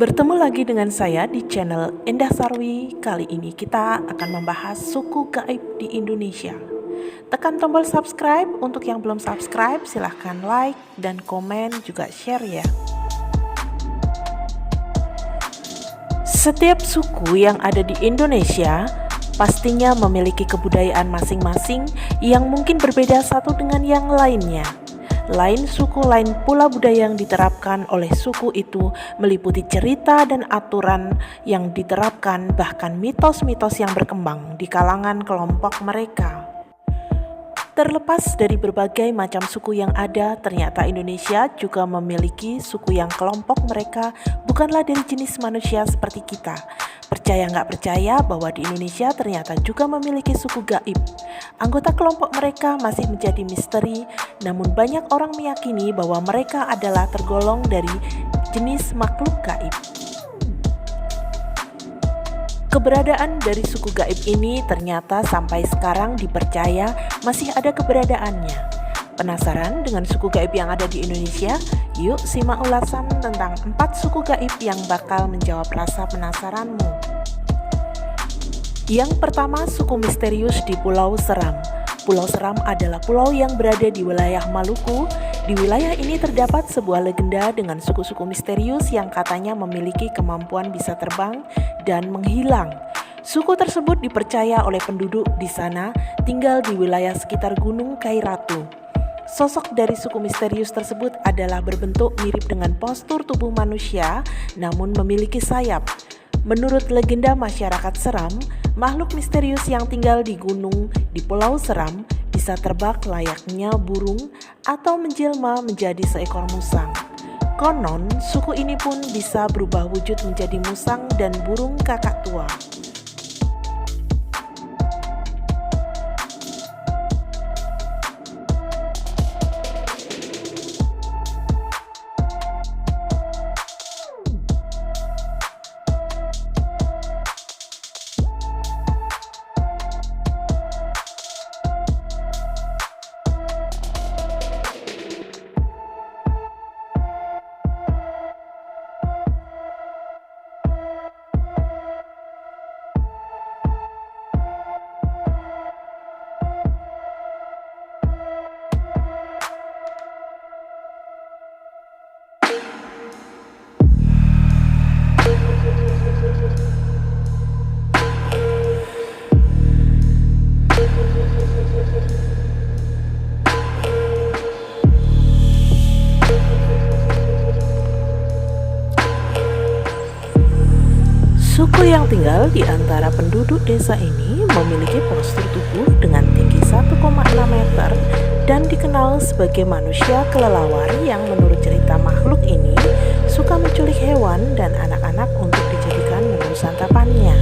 Bertemu lagi dengan saya di channel Endah Sarwi. Kali ini kita akan membahas suku gaib di Indonesia. Tekan tombol subscribe. Untuk yang belum subscribe silahkan like dan komen juga share ya. Setiap suku yang ada di Indonesia pastinya memiliki kebudayaan masing-masing yang mungkin berbeda satu dengan yang lainnya. Lain suku, lain pula budaya yang diterapkan oleh suku itu meliputi cerita dan aturan yang diterapkan, bahkan mitos-mitos yang berkembang di kalangan kelompok mereka. Terlepas dari berbagai macam suku yang ada, ternyata Indonesia juga memiliki suku yang kelompok mereka bukanlah dari jenis manusia seperti kita. Percaya nggak percaya bahwa di Indonesia ternyata juga memiliki suku gaib. Anggota kelompok mereka masih menjadi misteri, namun banyak orang meyakini bahwa mereka adalah tergolong dari jenis makhluk gaib. Keberadaan dari suku gaib ini ternyata sampai sekarang dipercaya masih ada keberadaannya. Penasaran dengan suku gaib yang ada di Indonesia? Yuk simak ulasan tentang 4 suku gaib yang bakal menjawab rasa penasaranmu. Yang pertama, suku misterius di Pulau Seram. Pulau Seram adalah pulau yang berada di wilayah Maluku. Di wilayah ini terdapat sebuah legenda dengan suku-suku misterius yang katanya memiliki kemampuan bisa terbang dan menghilang. Suku tersebut dipercaya oleh penduduk di sana tinggal di wilayah sekitar Gunung Kairatu. Sosok dari suku misterius tersebut adalah berbentuk mirip dengan postur tubuh manusia namun memiliki sayap. Menurut legenda masyarakat Seram, makhluk misterius yang tinggal di gunung di Pulau Seram bisa terbang layaknya burung atau menjelma menjadi seekor musang. Konon, suku ini pun bisa berubah wujud menjadi musang dan burung kakak tua. Suku yang tinggal di antara penduduk desa ini memiliki postur tubuh dengan tinggi 1,6 meter dan dikenal sebagai manusia kelelawar yang menurut cerita makhluk ini suka menculik hewan dan anak-anak untuk dijadikan menu santapannya.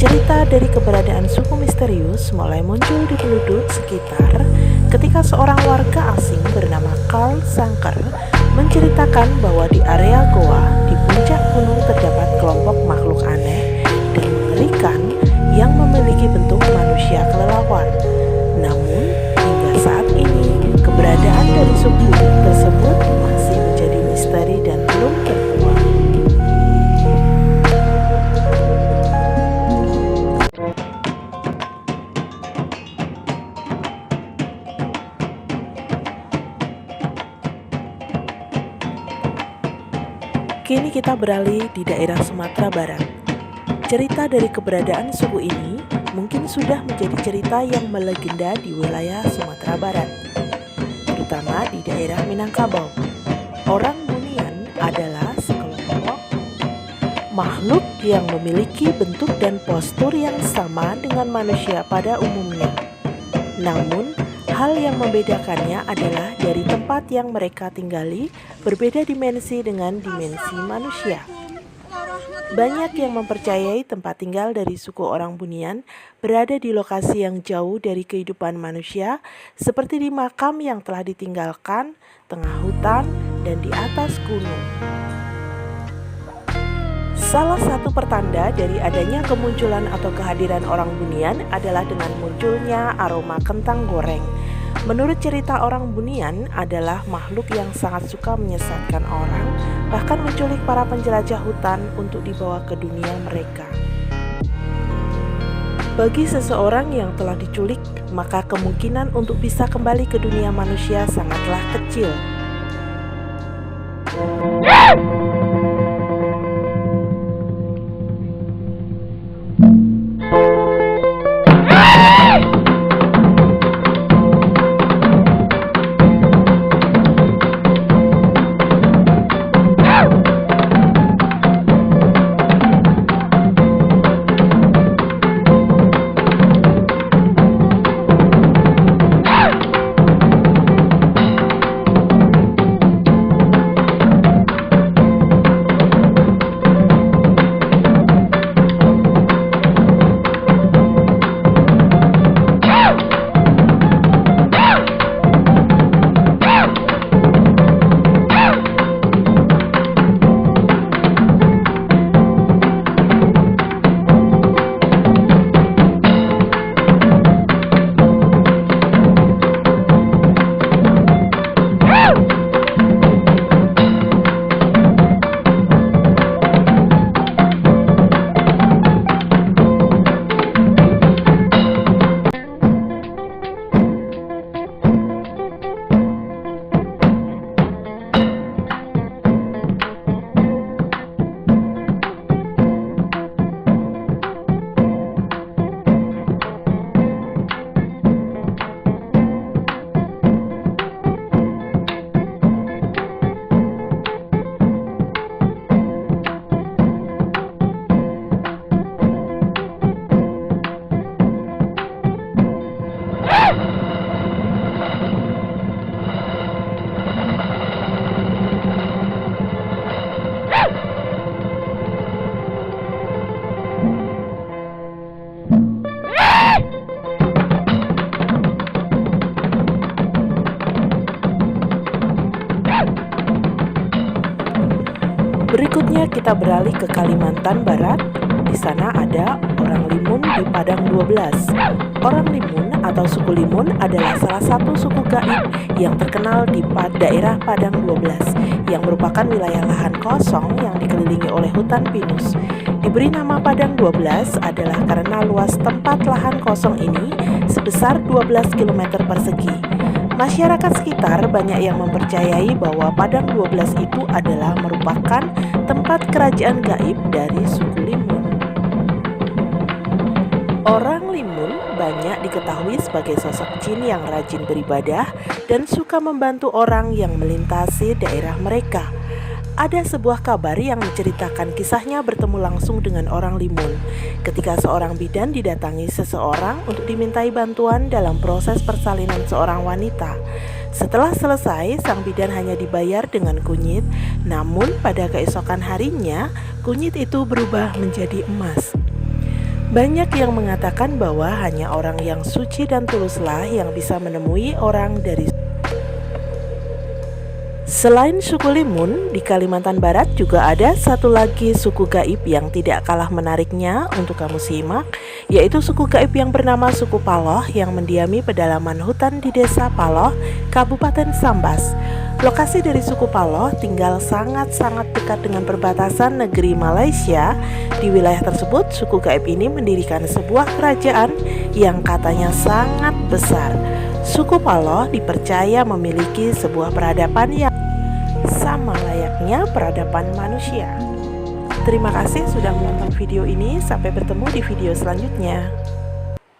Cerita dari keberadaan suku misterius mulai muncul di penduduk sekitar ketika seorang warga asing bernama Carl Sanker menceritakan bahwa di area goa di puncak gunung terdapat kelompok makhluk aneh dan mengerikan yang memiliki bentuk manusia kelelawar. Namun, hingga saat ini, keberadaan dari suku tersebut masih menjadi misteri dan belum terkuak. Kini kita beralih di daerah Sumatera Barat. Cerita dari keberadaan suku ini mungkin sudah menjadi cerita yang melegenda di wilayah Sumatera Barat, terutama di daerah Minangkabau. Orang Bunian adalah sekelompok makhluk yang memiliki bentuk dan postur yang sama dengan manusia pada umumnya. Namun, hal yang membedakannya adalah dari tempat yang mereka tinggali berbeda dimensi dengan dimensi manusia. Banyak yang mempercayai tempat tinggal dari suku orang Bunian berada di lokasi yang jauh dari kehidupan manusia, seperti di makam yang telah ditinggalkan, tengah hutan, dan di atas gunung. Salah satu pertanda dari adanya kemunculan atau kehadiran orang Bunian adalah dengan munculnya aroma kentang goreng. Menurut cerita orang Bunian adalah makhluk yang sangat suka menyesatkan orang, bahkan menculik para penjelajah hutan untuk dibawa ke dunia mereka. Bagi seseorang yang telah diculik, maka kemungkinan untuk bisa kembali ke dunia manusia sangatlah kecil. Berikutnya kita beralih ke Kalimantan Barat. Di sana ada orang Limun di Padang 12. Orang Limun atau suku Limun adalah salah satu suku gaib yang terkenal di daerah Padang 12 yang merupakan wilayah lahan kosong yang dikelilingi oleh hutan pinus. Diberi nama Padang 12 adalah karena luas tempat lahan kosong ini sebesar 12 km persegi. Masyarakat sekitar banyak yang mempercayai bahwa Padang 12 itu adalah merupakan tempat kerajaan gaib dari suku Limun. Orang Limun banyak diketahui sebagai sosok jin yang rajin beribadah dan suka membantu orang yang melintasi daerah mereka. Ada sebuah kabar yang menceritakan kisahnya bertemu langsung dengan orang Limun ketika seorang bidan didatangi seseorang untuk dimintai bantuan dalam proses persalinan seorang wanita. Setelah selesai, sang bidan hanya dibayar dengan kunyit, namun pada keesokan harinya, kunyit itu berubah menjadi emas. Banyak yang mengatakan bahwa hanya orang yang suci dan tuluslah yang bisa menemui orang dari. Selain suku Limun, di Kalimantan Barat juga ada satu lagi suku gaib yang tidak kalah menariknya untuk kamu simak, yaitu suku gaib yang bernama suku Paloh yang mendiami pedalaman hutan di desa Paloh, Kabupaten Sambas. Lokasi dari suku Paloh tinggal sangat-sangat dekat dengan perbatasan negeri Malaysia. Di wilayah tersebut, suku gaib ini mendirikan sebuah kerajaan yang katanya sangat besar. Suku Paloh dipercaya memiliki sebuah peradaban yang sama layaknya peradaban manusia. Terima kasih sudah menonton video ini. Sampai bertemu di video selanjutnya.